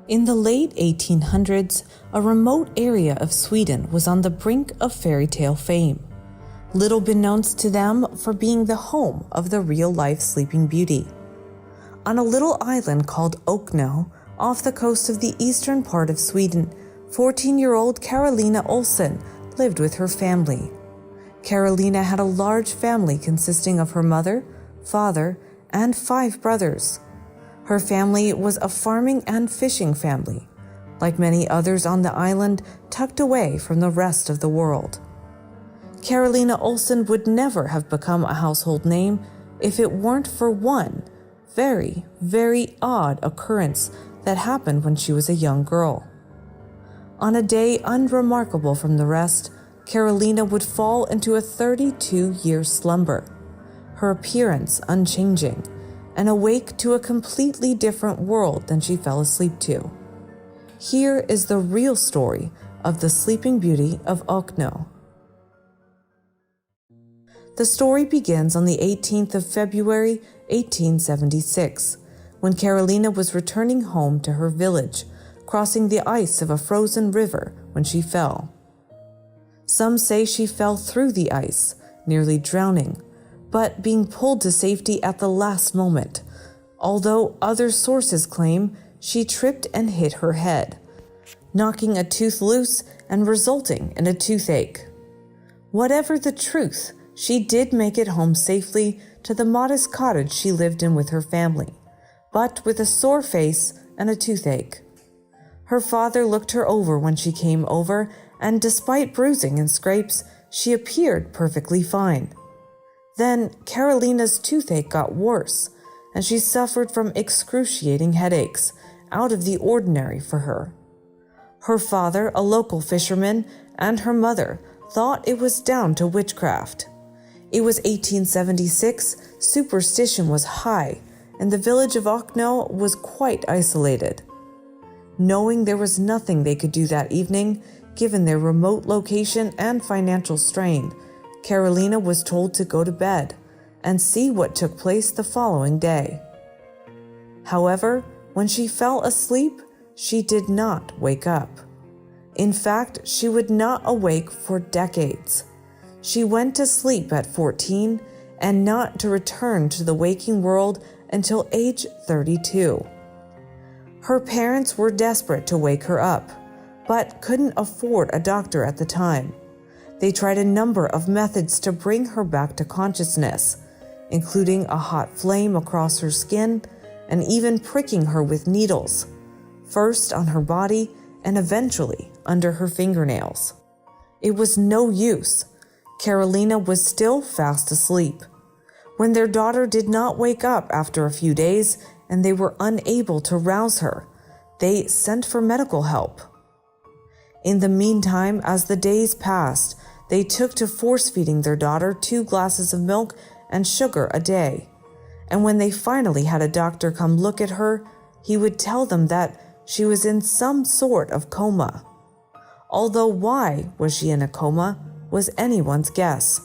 In the late 1800s, a remote area of Sweden was on the brink of fairy tale fame, little beknownst to them for being the home of the real-life Sleeping Beauty. On a little island called Okno, off the coast of the eastern part of Sweden, 14-year-old Carolina Olsen lived with her family. Carolina had a large family consisting of her mother, father, and 5 brothers. Her family was a farming and fishing family, like many others on the island, tucked away from the rest of the world. Carolina Olsen would never have become a household name if it weren't for one very, very odd occurrence that happened when she was a young girl. On a day unremarkable from the rest, Carolina would fall into a 32-year slumber, her appearance unchanging, and awake to a completely different world than she fell asleep to. Here is the real story of the Sleeping Beauty of Okno. The story begins on the 18th of February, 1876, when Carolina was returning home to her village, crossing the ice of a frozen river when she fell. Some say she fell through the ice, nearly drowning, but being pulled to safety at the last moment, although other sources claim she tripped and hit her head, knocking a tooth loose and resulting in a toothache. Whatever the truth, she did make it home safely to the modest cottage she lived in with her family, but with a sore face and a toothache. Her father looked her over when she came over, and despite bruising and scrapes, she appeared perfectly fine. Then Carolina's toothache got worse, and she suffered from excruciating headaches, out of the ordinary for her. Her father, a local fisherman, and her mother thought it was down to witchcraft. It was 1876, superstition was high, and the village of Okno was quite isolated. Knowing there was nothing they could do that evening, given their remote location and financial strain, Carolina was told to go to bed and see what took place the following day. However, when she fell asleep, she did not wake up. In fact, she would not awake for decades. She went to sleep at 14 and not to return to the waking world until age 32. Her parents were desperate to wake her up, but couldn't afford a doctor at the time. They tried a number of methods to bring her back to consciousness, including a hot flame across her skin and even pricking her with needles, first on her body and eventually under her fingernails. It was no use. Carolina was still fast asleep. When their daughter did not wake up after a few days and they were unable to rouse her, they sent for medical help. In the meantime, as the days passed, they took to force-feeding their daughter 2 glasses of milk and sugar a day. And when they finally had a doctor come look at her, he would tell them that she was in some sort of coma. Although why was she in a coma was anyone's guess.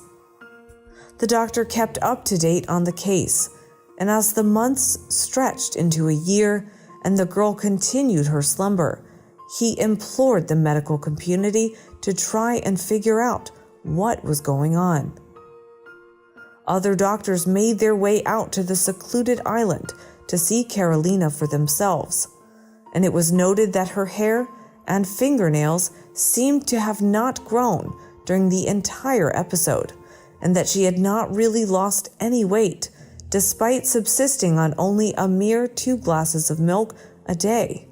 The doctor kept up to date on the case, and as the months stretched into a year and the girl continued her slumber, he implored the medical community to try and figure out what was going on. Other doctors made their way out to the secluded island to see Carolina for themselves, and it was noted that her hair and fingernails seemed to have not grown during the entire episode, and that she had not really lost any weight, despite subsisting on only a mere 2 glasses of milk a day.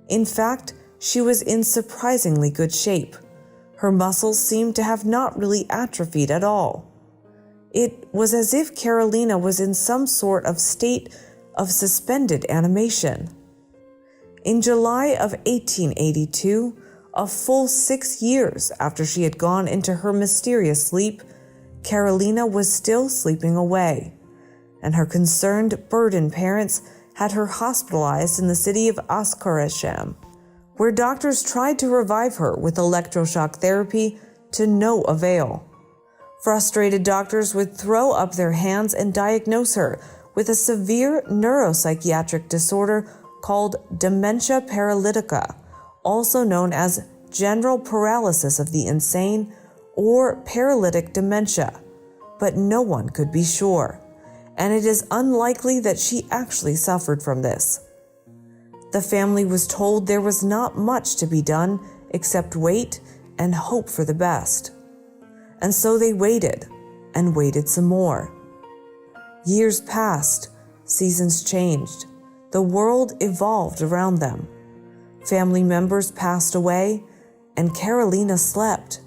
In fact, she was in surprisingly good shape. Her muscles seemed to have not really atrophied at all. It was as if Carolina was in some sort of state of suspended animation. In July of 1882, a full 6 years after she had gone into her mysterious sleep, Carolina was still sleeping away, and her concerned, burdened parents had her hospitalized in the city of Oskarshamn, where doctors tried to revive her with electroshock therapy to no avail. Frustrated doctors would throw up their hands and diagnose her with a severe neuropsychiatric disorder called dementia paralytica, also known as general paralysis of the insane or paralytic dementia, but no one could be sure, and it is unlikely that she actually suffered from this. The family was told there was not much to be done except wait and hope for the best. And so they waited and waited some more. Years passed, seasons changed, the world evolved around them. Family members passed away, and Carolina slept,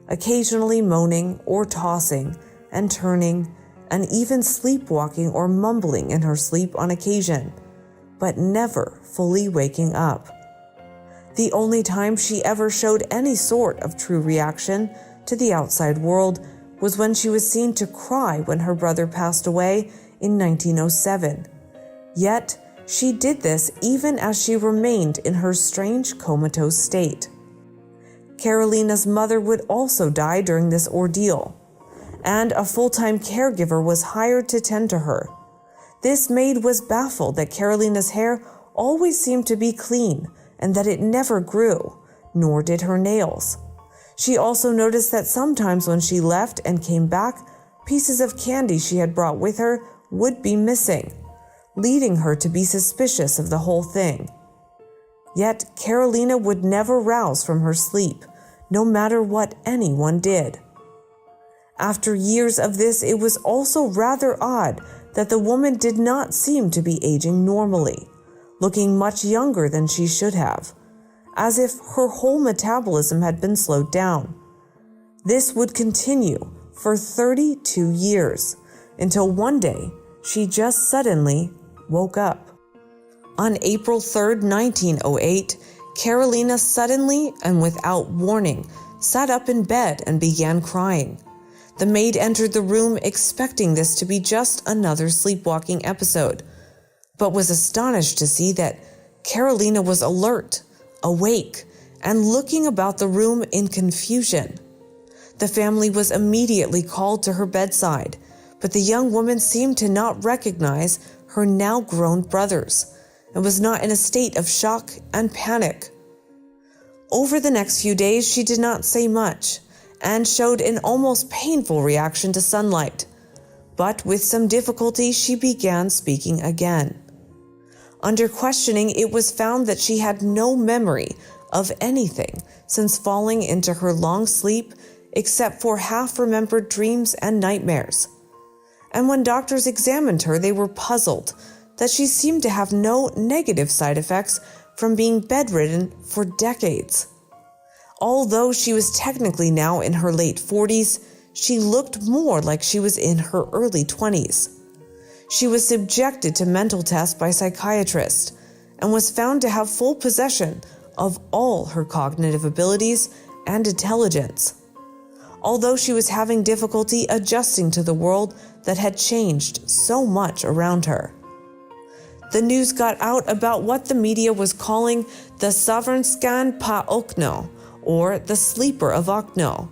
occasionally moaning or tossing and turning, and even sleepwalking or mumbling in her sleep on occasion, but never fully waking up. The only time she ever showed any sort of true reaction to the outside world was when she was seen to cry when her brother passed away in 1907. Yet, she did this even as she remained in her strange comatose state. Carolina's mother would also die during this ordeal, and a full-time caregiver was hired to tend to her. This maid was baffled that Carolina's hair always seemed to be clean and that it never grew, nor did her nails. She also noticed that sometimes when she left and came back, pieces of candy she had brought with her would be missing, leading her to be suspicious of the whole thing. Yet Carolina would never rouse from her sleep, no matter what anyone did. After years of this, it was also rather odd that the woman did not seem to be aging normally, looking much younger than she should have, as if her whole metabolism had been slowed down. This would continue for 32 years, until one day she just suddenly woke up. On April 3, 1908, Carolina suddenly and without warning sat up in bed and began crying. The maid entered the room expecting this to be just another sleepwalking episode, but was astonished to see that Carolina was alert, awake, and looking about the room in confusion. The family was immediately called to her bedside, but the young woman seemed to not recognize her now grown brothers and was not in a state of shock and panic. Over the next few days, she did not say much and showed an almost painful reaction to sunlight, but with some difficulty she began speaking again. Under questioning, it was found that she had no memory of anything since falling into her long sleep except for half-remembered dreams and nightmares. And when doctors examined her, they were puzzled that she seemed to have no negative side effects from being bedridden for decades. Although she was technically now in her late 40s, she looked more like she was in her early 20s. She was subjected to mental tests by psychiatrists and was found to have full possession of all her cognitive abilities and intelligence. Although she was having difficulty adjusting to the world that had changed so much around her. The news got out about what the media was calling the Sovereign'skan pa Okno, or the Sleeper of Okno,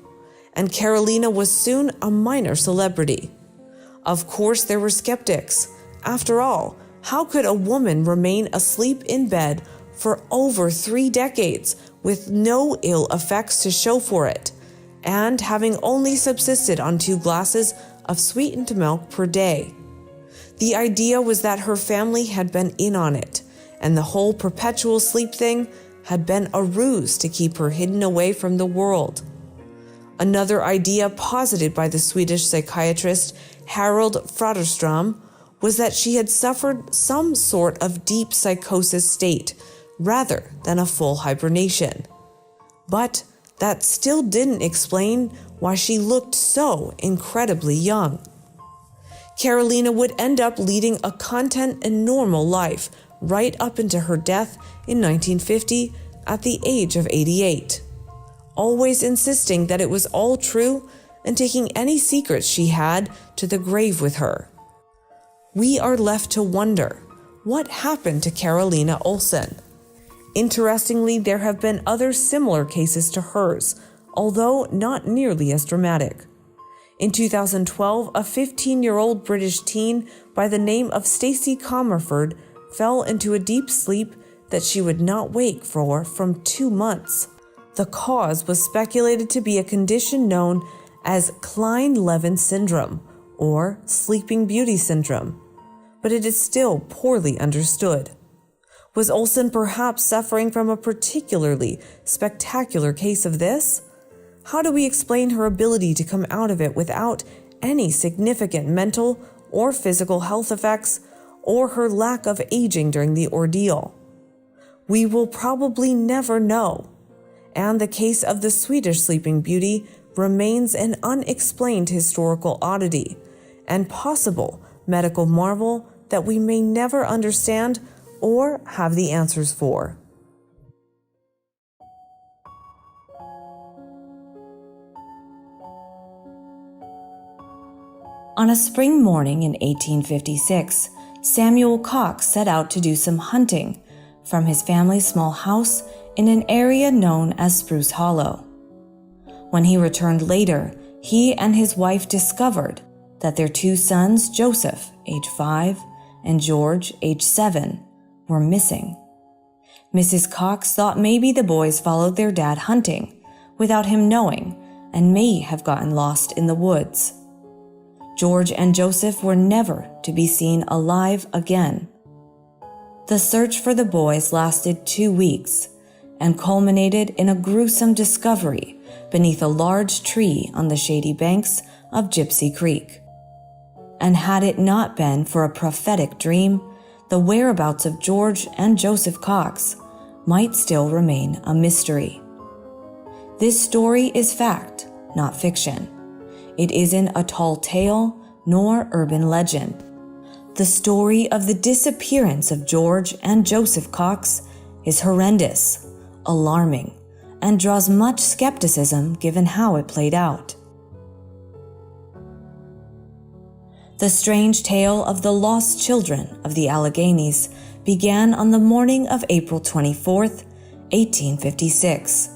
and Carolina was soon a minor celebrity. Of course, there were skeptics. After all, how could a woman remain asleep in bed for over 3 decades with no ill effects to show for it, and having only subsisted on 2 glasses of sweetened milk per day? The idea was that her family had been in on it, and the whole perpetual sleep thing had been a ruse to keep her hidden away from the world. Another idea posited by the Swedish psychiatrist Harold Fraderstrom was that she had suffered some sort of deep psychosis state rather than a full hibernation. But that still didn't explain why she looked so incredibly young. Carolina would end up leading a content and normal life right up into her death in 1950 at the age of 88, always insisting that it was all true and taking any secrets she had to the grave with her. We are left to wonder, what happened to Carolina Olsen? Interestingly, there have been other similar cases to hers, although not nearly as dramatic. In 2012, a 15-year-old British teen by the name of Stacey Comerford fell into a deep sleep that she would not wake for from 2 months. The cause was speculated to be a condition known as Kleine-Levin syndrome or Sleeping Beauty syndrome, but it is still poorly understood. Was Olsen perhaps suffering from a particularly spectacular case of this? How do we explain her ability to come out of it without any significant mental or physical health effects, or her lack of aging during the ordeal? We will probably never know, and the case of the Swedish Sleeping Beauty remains an unexplained historical oddity and possible medical marvel that we may never understand or have the answers for. On a spring morning in 1856, Samuel Cox set out to do some hunting from his family's small house in an area known as Spruce Hollow. When he returned later, he and his wife discovered that their 2 sons, Joseph, age 5, and George, age 7, were missing. Mrs. Cox thought maybe the boys followed their dad hunting without him knowing and may have gotten lost in the woods. George and Joseph were never to be seen alive again. The search for the boys lasted 2 weeks and culminated in a gruesome discovery beneath a large tree on the shady banks of Gypsy Creek. And had it not been for a prophetic dream, the whereabouts of George and Joseph Cox might still remain a mystery. This story is fact, not fiction. It isn't a tall tale nor urban legend. The story of the disappearance of George and Joseph Cox is horrendous, alarming, and draws much skepticism given how it played out. The strange tale of the lost children of the Alleghenies began on the morning of April 24th, 1856,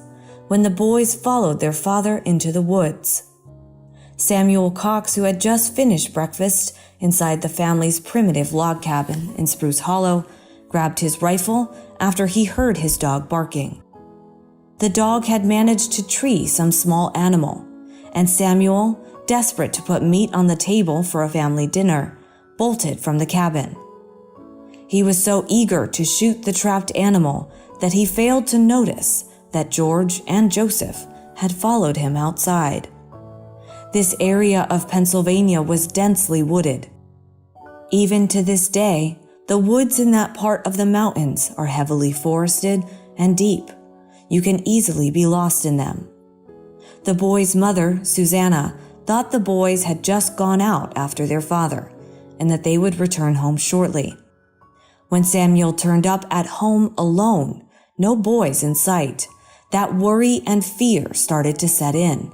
when the boys followed their father into the woods. Samuel Cox, who had just finished breakfast inside the family's primitive log cabin in Spruce Hollow, grabbed his rifle after he heard his dog barking. The dog had managed to tree some small animal, and Samuel, desperate to put meat on the table for a family dinner, bolted from the cabin. He was so eager to shoot the trapped animal that he failed to notice that George and Joseph had followed him outside. This area of Pennsylvania was densely wooded. Even to this day, the woods in that part of the mountains are heavily forested and deep. You can easily be lost in them. The boys' mother, Susanna, thought the boys had just gone out after their father and that they would return home shortly. When Samuel turned up at home alone, no boys in sight, that worry and fear started to set in.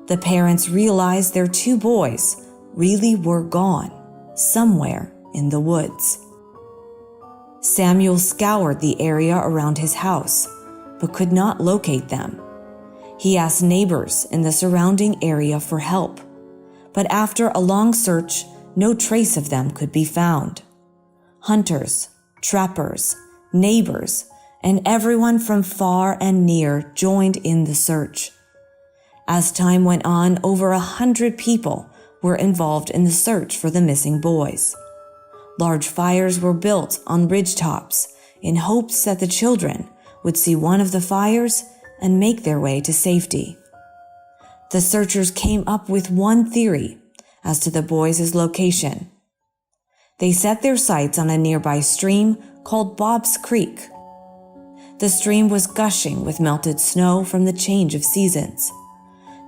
The parents realized their 2 boys really were gone, somewhere in the woods. Samuel scoured the area around his house, but could not locate them. He asked neighbors in the surrounding area for help, but after a long search, no trace of them could be found. Hunters, trappers, neighbors, and everyone from far and near joined in the search. As time went on, over 100 people were involved in the search for the missing boys. Large fires were built on ridgetops in hopes that the children would see one of the fires and make their way to safety. The searchers came up with one theory as to the boys' location. They set their sights on a nearby stream called Bob's Creek. The stream was gushing with melted snow from the change of seasons.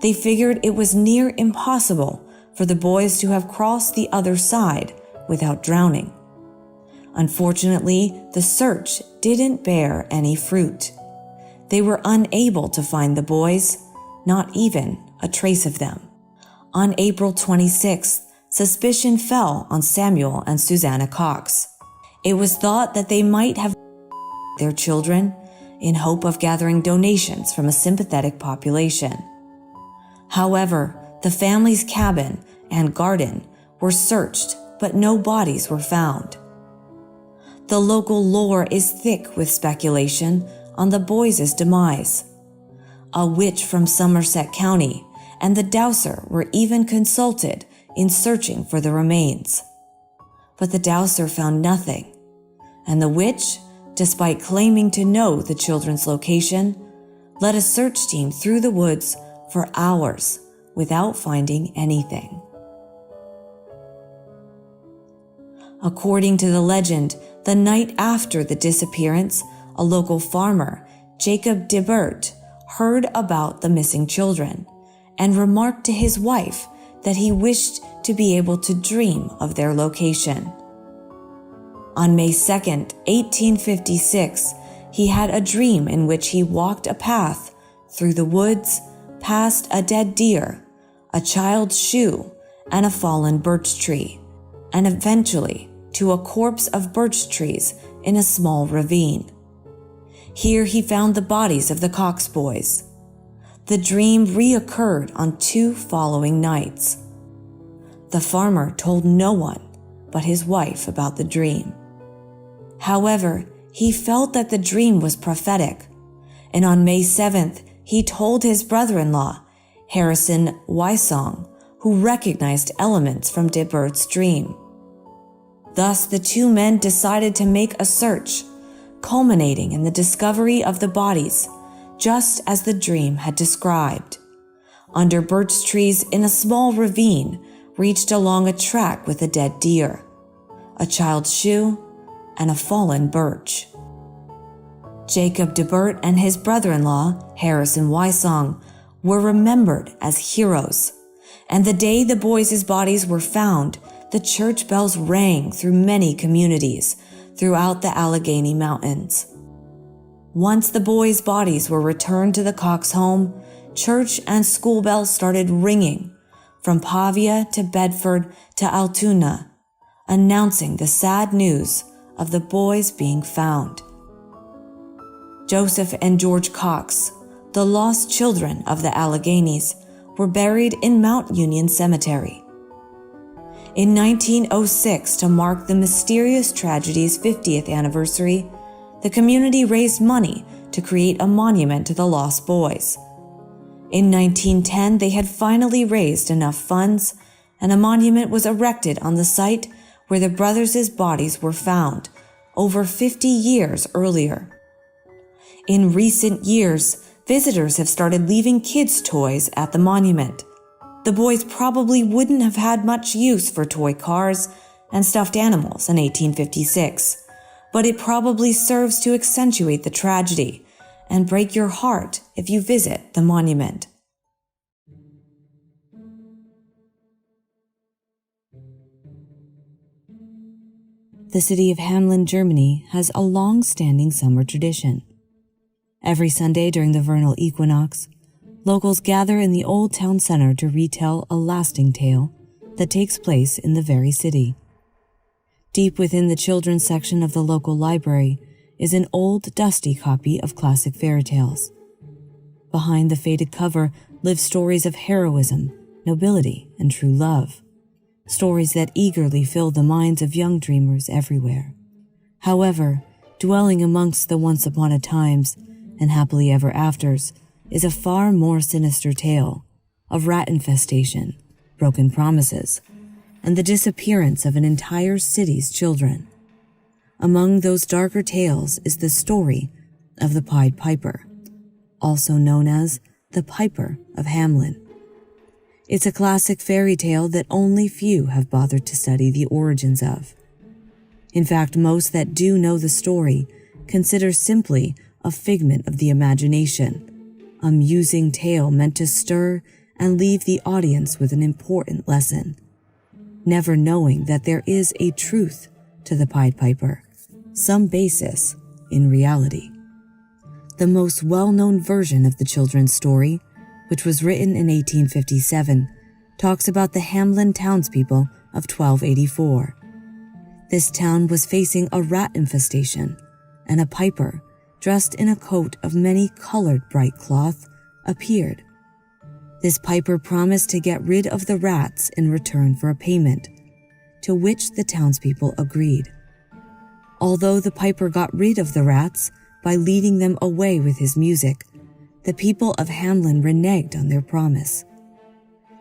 They figured it was near impossible for the boys to have crossed the other side without drowning. Unfortunately, the search didn't bear any fruit. They were unable to find the boys, not even a trace of them. On April 26th, suspicion fell on Samuel and Susanna Cox. It was thought that they might have their children in hope of gathering donations from a sympathetic population. However, the family's cabin and garden were searched, but no bodies were found. The local lore is thick with speculation on the boys' demise. A witch from Somerset County and the dowser were even consulted in searching for the remains. But the dowser found nothing, and the witch, despite claiming to know the children's location, led a search team through the woods for hours without finding anything. According to the legend, the night after the disappearance, a local farmer, Jacob de Bert, heard about the missing children and remarked to his wife that he wished to be able to dream of their location. On May 2nd, 1856, he had a dream in which he walked a path through the woods, past a dead deer, a child's shoe, and a fallen birch tree, and eventually to a corpse of birch trees in a small ravine. Here he found the bodies of the Cox boys. The dream reoccurred on 2 following nights. The farmer told no one but his wife about the dream. However, he felt that the dream was prophetic, and on May 7th, he told his brother-in-law, Harrison Wysong, who recognized elements from de Bert's dream. Thus, the 2 men decided to make a search, culminating in the discovery of the bodies, just as the dream had described. Under birch trees in a small ravine, reached along a track with a dead deer, a child's shoe, and a fallen birch. Jacob de Bert and his brother-in-law, Harrison Wysong, were remembered as heroes, and the day the boys' bodies were found, the church bells rang through many communities throughout the Allegheny Mountains. Once the boys' bodies were returned to the Cox home, church and school bells started ringing from Pavia to Bedford to Altoona, announcing the sad news of the boys being found. Joseph and George Cox, the lost children of the Alleghenies, were buried in Mount Union Cemetery. In 1906, to mark the mysterious tragedy's 50th anniversary, the community raised money to create a monument to the lost boys. In 1910, they had finally raised enough funds, and a monument was erected on the site where the brothers' bodies were found over 50 years earlier. In recent years, visitors have started leaving kids' toys at the monument. The boys probably wouldn't have had much use for toy cars and stuffed animals in 1856, but it probably serves to accentuate the tragedy and break your heart if you visit the monument. The city of Hamelin, Germany, has a long-standing summer tradition. Every Sunday during the vernal equinox, locals gather in the old town center to retell a lasting tale that takes place in the very city. Deep within the children's section of the local library is an old, dusty copy of classic fairy tales. Behind the faded cover live stories of heroism, nobility, and true love. Stories that eagerly fill the minds of young dreamers everywhere. However, dwelling amongst the once upon a times and happily ever afters is a far more sinister tale of rat infestation, broken promises, and the disappearance of an entire city's children. Among those darker tales is the story of the Pied Piper, also known as the Piper of Hamelin. It's a classic fairy tale that only few have bothered to study the origins of. In fact, most that do know the story consider simply a figment of the imagination, a musing tale meant to stir and leave the audience with an important lesson, never knowing that there is a truth to the Pied Piper, some basis in reality. The most well-known version of the children's story, which was written in 1857, talks about the Hamelin townspeople of 1284. This town was facing a rat infestation, and a piper, dressed in a coat of many colored bright cloth, appeared. This piper promised to get rid of the rats in return for a payment, to which the townspeople agreed. Although the piper got rid of the rats by leading them away with his music, the people of Hamlin reneged on their promise.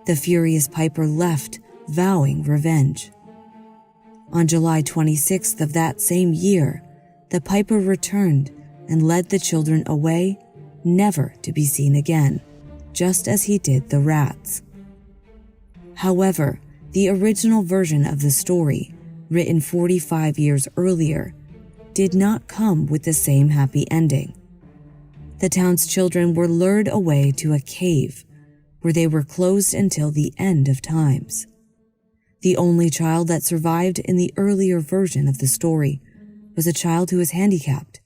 The furious piper left, vowing revenge. On July 26th of that same year, the piper returned and led the children away, never to be seen again, just as he did the rats. However, the original version of the story, written 45 years earlier, did not come with the same happy ending. The town's children were lured away to a cave, where they were closed until the end of times. The only child that survived in the earlier version of the story was a child who was handicapped.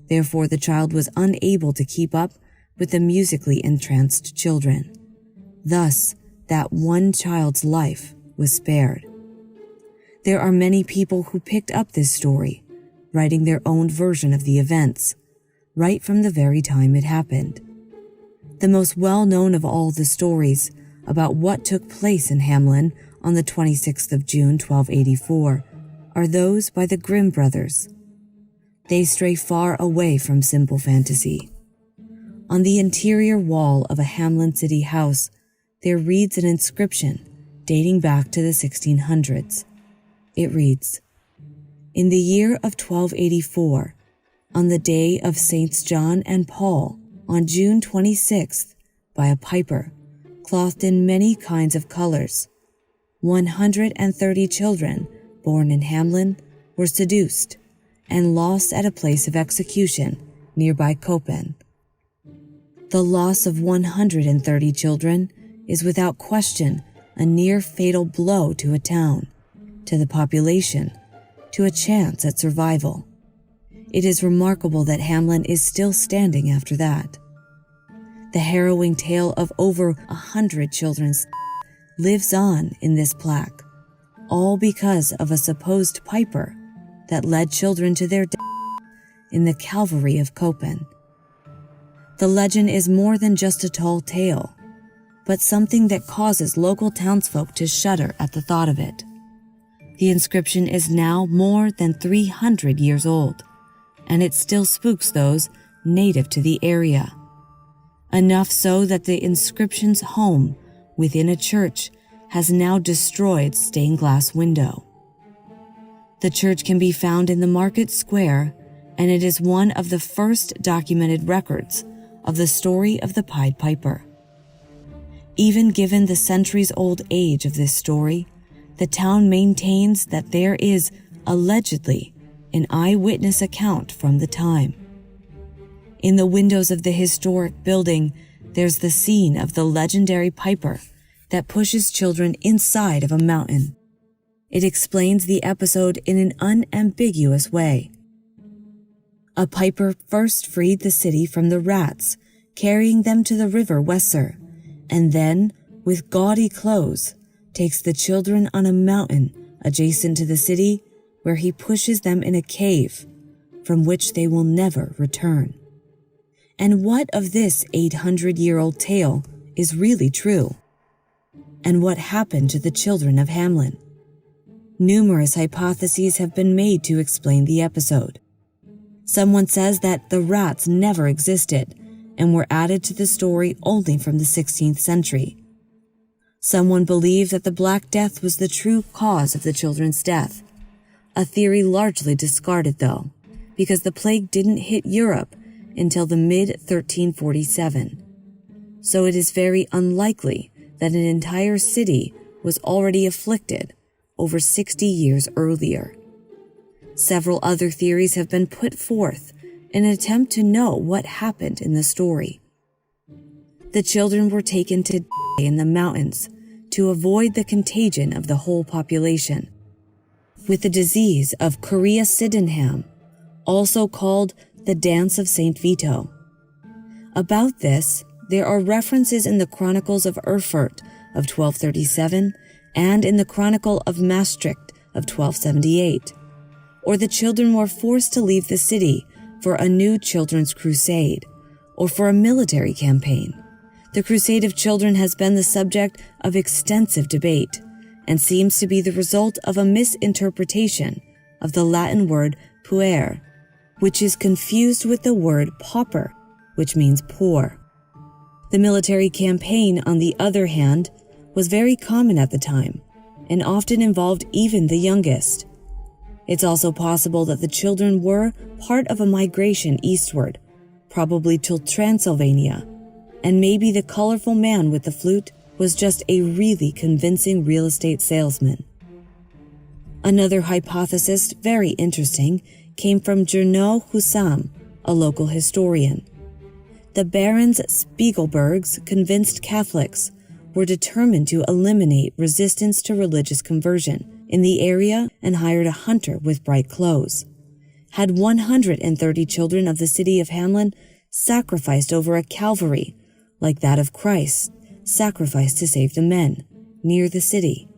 Therefore, the child was unable to keep up with the musically entranced children. Thus, that one child's life was spared. There are many people who picked up this story, writing their own version of the events, right from the very time it happened. The most well-known of all the stories about what took place in Hamlin on the 26th of June, 1284, are those by the Grimm brothers. They stray far away from simple fantasy. On the interior wall of a Hamlin city house, there reads an inscription dating back to the 1600s. It reads, "In the year of 1284, on the day of Saints John and Paul, on June 26th, by a piper, clothed in many kinds of colors, 130 children born in Hamlin were seduced and lost at a place of execution nearby Koppen." The loss of 130 children is without question a near fatal blow to a town, to the population, to a chance at survival. It is remarkable that Hamlin is still standing after that. The harrowing tale of over 100 children's lives on in this plaque, all because of a supposed piper that led children to their death in the Calvary of Koppen. The legend is more than just a tall tale, but something that causes local townsfolk to shudder at the thought of it. The inscription is now more than 300 years old, and it still spooks those native to the area. Enough so that the inscription's home within a church has now destroyed stained glass window. The church can be found in the market square, and it is one of the first documented records of the story of the Pied Piper. Even given the centuries-old age of this story, the town maintains that there is, allegedly, an eyewitness account from the time. In the windows of the historic building, there's the scene of the legendary piper that pushes children inside of a mountain. It explains the episode in an unambiguous way. A piper first freed the city from the rats, carrying them to the river Weser, and then, with gaudy clothes, takes the children on a mountain adjacent to the city, where he pushes them in a cave, from which they will never return. And what of this 800-year-old tale is really true? And what happened to the children of Hamlin? Numerous hypotheses have been made to explain the episode. Someone says that the rats never existed and were added to the story only from the 16th century. Someone believes that the Black Death was the true cause of the children's death, a theory largely discarded though, because the plague didn't hit Europe until the mid-1347. So it is very unlikely that an entire city was already afflicted over 60 years earlier. Several other theories have been put forth in an attempt to know what happened in the story. The children were taken to die in the mountains to avoid the contagion of the whole population, with the disease of Chorea Sydenham, also called the Dance of St. Vito. About this, there are references in the Chronicles of Erfurt of 1237 and in the Chronicle of Maastricht of 1278. Or the children were forced to leave the city for a new children's crusade, or for a military campaign. The Crusade of Children has been the subject of extensive debate, and seems to be the result of a misinterpretation of the Latin word puer, which is confused with the word pauper, which means poor. The military campaign, on the other hand, was very common at the time and often involved even the youngest. It's also possible that the children were part of a migration eastward, probably to Transylvania, and maybe the colorful man with the flute was just a really convincing real estate salesman. Another hypothesis, very interesting, came from Gernot Hussam, a local historian. The Barons Spiegelbergs, convinced Catholics, were determined to eliminate resistance to religious conversion in the area and hired a hunter with bright clothes. Had 130 children of the city of Hamelin sacrificed over a Calvary, like that of Christ, sacrificed to save the men, near the city.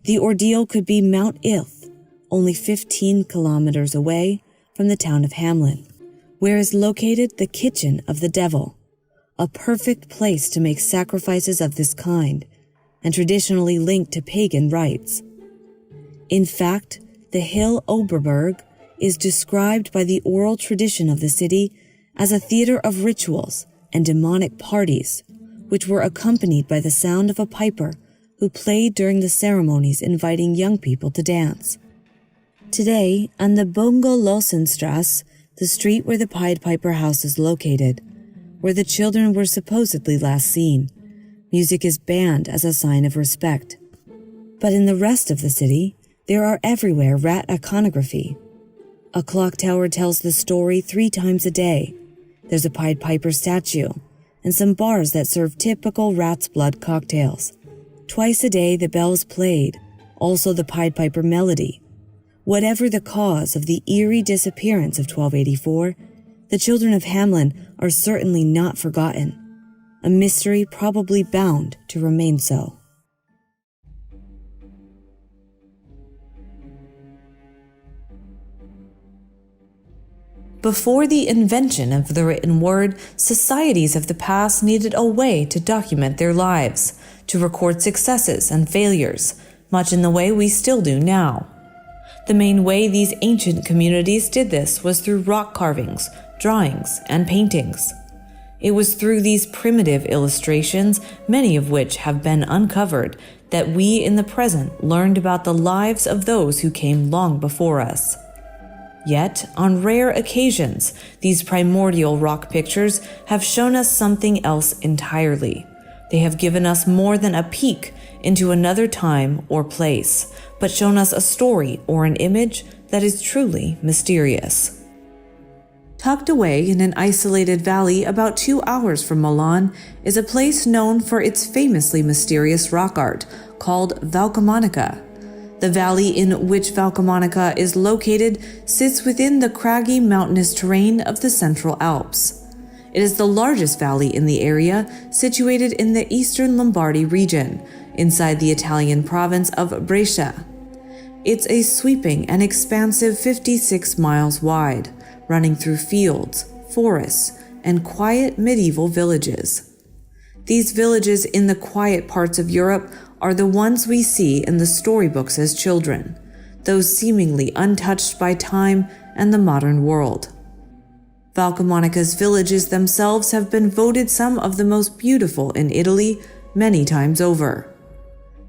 The ordeal could be Mount Ilth, only 15 kilometers away from the town of Hamelin, where is located the Kitchen of the Devil, a perfect place to make sacrifices of this kind, and traditionally linked to pagan rites. In fact, the hill Oberberg is described by the oral tradition of the city as a theater of rituals and demonic parties, which were accompanied by the sound of a piper who played during the ceremonies, inviting young people to dance. Today, on the Bongo-Lossenstrasse, the street where the Pied Piper house is located, where the children were supposedly last seen, music is banned as a sign of respect. But in the rest of the city, there are everywhere rat iconography. A clock tower tells the story 3 times a day. There's a Pied Piper statue, and some bars that serve typical rat's blood cocktails. Twice a day the bells played, also the Pied Piper melody. Whatever the cause of the eerie disappearance of 1284, the children of Hamelin are certainly not forgotten, a mystery probably bound to remain so. Before the invention of the written word, societies of the past needed a way to document their lives, to record successes and failures, much in the way we still do now. The main way these ancient communities did this was through rock carvings, drawings, and paintings. It was through these primitive illustrations, many of which have been uncovered, that we in the present learned about the lives of those who came long before us. Yet, on rare occasions, these primordial rock pictures have shown us something else entirely. They have given us more than a peek into another time or place, but shown us a story or an image that is truly mysterious. Tucked away in an isolated valley about 2 hours from Milan is a place known for its famously mysterious rock art called Valcamonica. The valley in which Valcamonica is located sits within the craggy mountainous terrain of the Central Alps. It is the largest valley in the area, situated in the eastern Lombardy region, inside the Italian province of Brescia. It's a sweeping and expansive 56 miles wide, running through fields, forests, and quiet medieval villages. These villages in the quiet parts of Europe are the ones we see in the storybooks as children, those seemingly untouched by time and the modern world. Valcamonica's villages themselves have been voted some of the most beautiful in Italy many times over.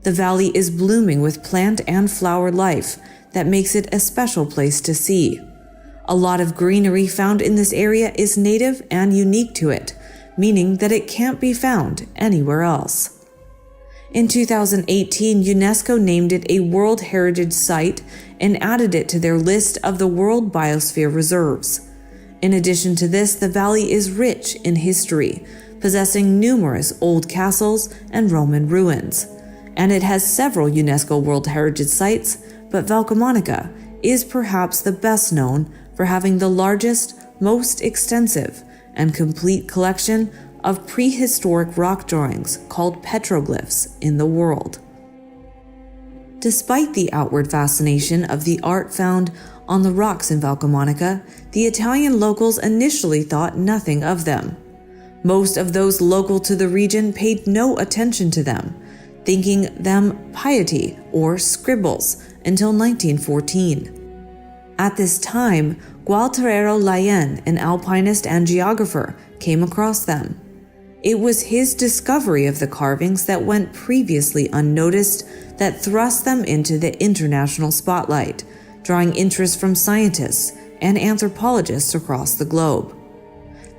The valley is blooming with plant and flower life that makes it a special place to see. A lot of greenery found in this area is native and unique to it, meaning that it can't be found anywhere else. In 2018, UNESCO named it a World Heritage Site and added it to their list of the World Biosphere Reserves. In addition to this, the valley is rich in history, possessing numerous old castles and Roman ruins. And it has several UNESCO World Heritage Sites, but Valcamonica is perhaps the best known for having the largest, most extensive, and complete collection of prehistoric rock drawings called petroglyphs in the world. Despite the outward fascination of the art found on the rocks in Valcamonica, the Italian locals initially thought nothing of them. Most of those local to the region paid no attention to them, thinking them piety or scribbles until 1914. At this time, Gualterio Layen, an alpinist and geographer, came across them. It was his discovery of the carvings that went previously unnoticed that thrust them into the international spotlight, drawing interest from scientists and anthropologists across the globe.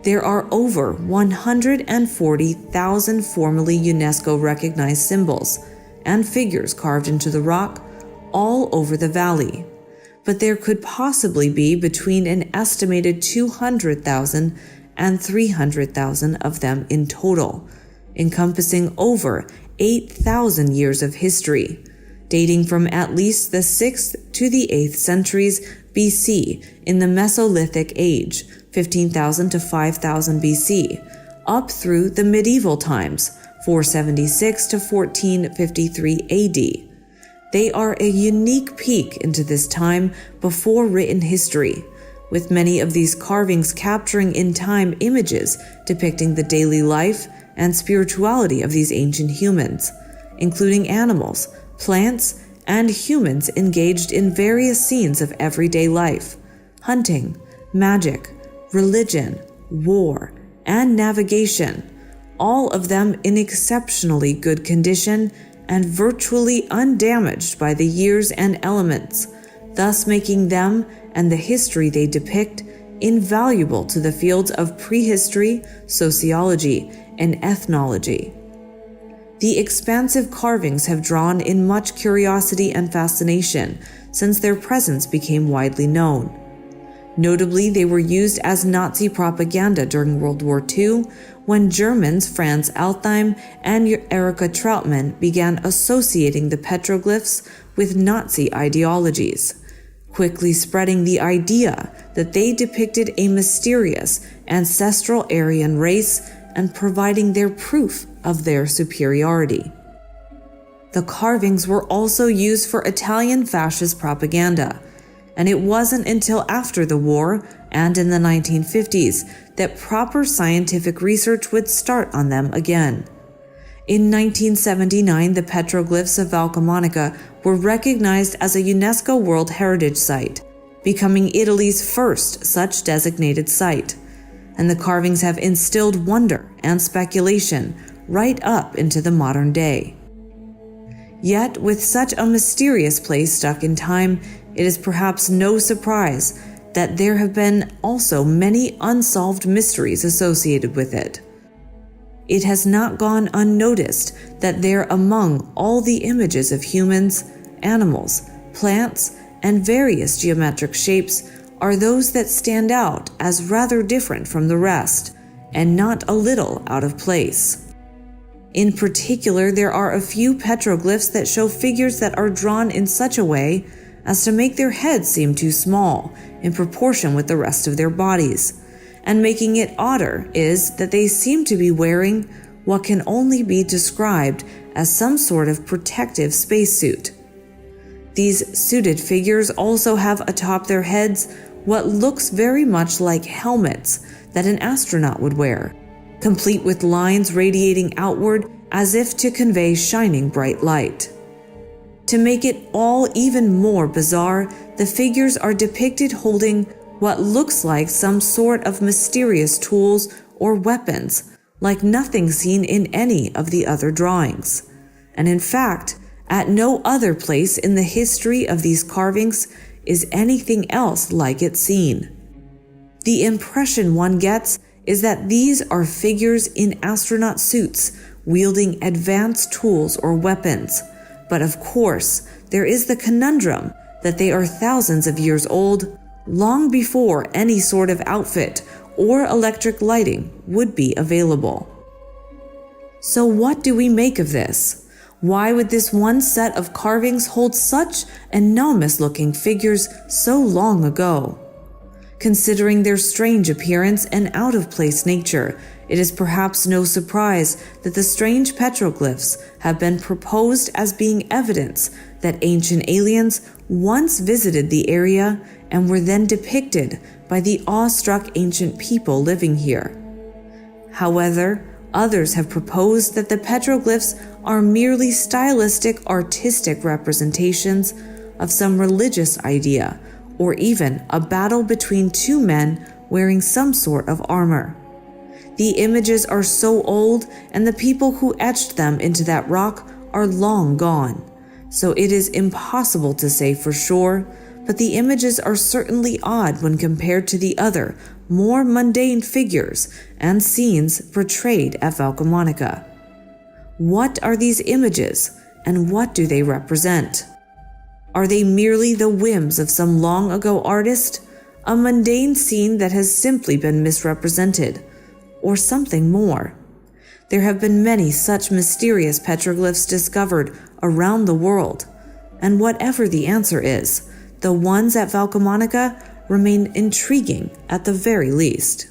There are over 140,000 formally UNESCO-recognized symbols and figures carved into the rock all over the valley, but there could possibly be between an estimated 200,000 and 300,000 of them in total, encompassing over 8,000 years of history, dating from at least the 6th to the 8th centuries BC in the Mesolithic Age, 15,000 to 5,000 BC, up through the medieval times, 476 to 1453 AD. They are a unique peek into this time before written history, with many of these carvings capturing in time images depicting the daily life and spirituality of these ancient humans, including animals, plants, and humans engaged in various scenes of everyday life, hunting, magic, religion, war, and navigation, all of them in exceptionally good condition and virtually undamaged by the years and elements, thus making them and the history they depict invaluable to the fields of prehistory, sociology, and ethnology. The expansive carvings have drawn in much curiosity and fascination since their presence became widely known. Notably, they were used as Nazi propaganda during World War II, when Germans Franz Altheim and Erika Trautmann began associating the petroglyphs with Nazi ideologies, quickly spreading the idea that they depicted a mysterious ancestral Aryan race and providing their proof of their superiority. The carvings were also used for Italian fascist propaganda, and it wasn't until after the war and in the 1950s that proper scientific research would start on them again. In 1979, the petroglyphs of Valcamonica were recognized as a UNESCO World Heritage Site, becoming Italy's first such designated site, and the carvings have instilled wonder and speculation right up into the modern day. Yet, with such a mysterious place stuck in time, it is perhaps no surprise that there have been also many unsolved mysteries associated with it. It has not gone unnoticed that there among all the images of humans, animals, plants, and various geometric shapes are those that stand out as rather different from the rest, and not a little out of place. In particular, there are a few petroglyphs that show figures that are drawn in such a way as to make their heads seem too small in proportion with the rest of their bodies, and making it odder is that they seem to be wearing what can only be described as some sort of protective spacesuit. These suited figures also have atop their heads what looks very much like helmets that an astronaut would wear, complete with lines radiating outward as if to convey shining bright light. To make it all even more bizarre, the figures are depicted holding what looks like some sort of mysterious tools or weapons, like nothing seen in any of the other drawings. And in fact, at no other place in the history of these carvings is anything else like it seen. The impression one gets is that these are figures in astronaut suits wielding advanced tools or weapons. But of course, there is the conundrum that they are thousands of years old, long before any sort of outfit or electric lighting would be available. So what do we make of this? Why would this one set of carvings hold such enormous-looking figures so long ago? Considering their strange appearance and out-of-place nature, it is perhaps no surprise that the strange petroglyphs have been proposed as being evidence that ancient aliens once visited the area and were then depicted by the awestruck ancient people living here. However, others have proposed that the petroglyphs are merely stylistic artistic representations of some religious idea or even a battle between two men wearing some sort of armor. The images are so old, and the people who etched them into that rock are long gone, so it is impossible to say for sure, but the images are certainly odd when compared to the other, more mundane figures and scenes portrayed at Valcamonica. What are these images, and what do they represent? Are they merely the whims of some long-ago artist, a mundane scene that has simply been misrepresented, or something more? There have been many such mysterious petroglyphs discovered around the world, and whatever the answer is, the ones at Valcamonica remain intriguing at the very least.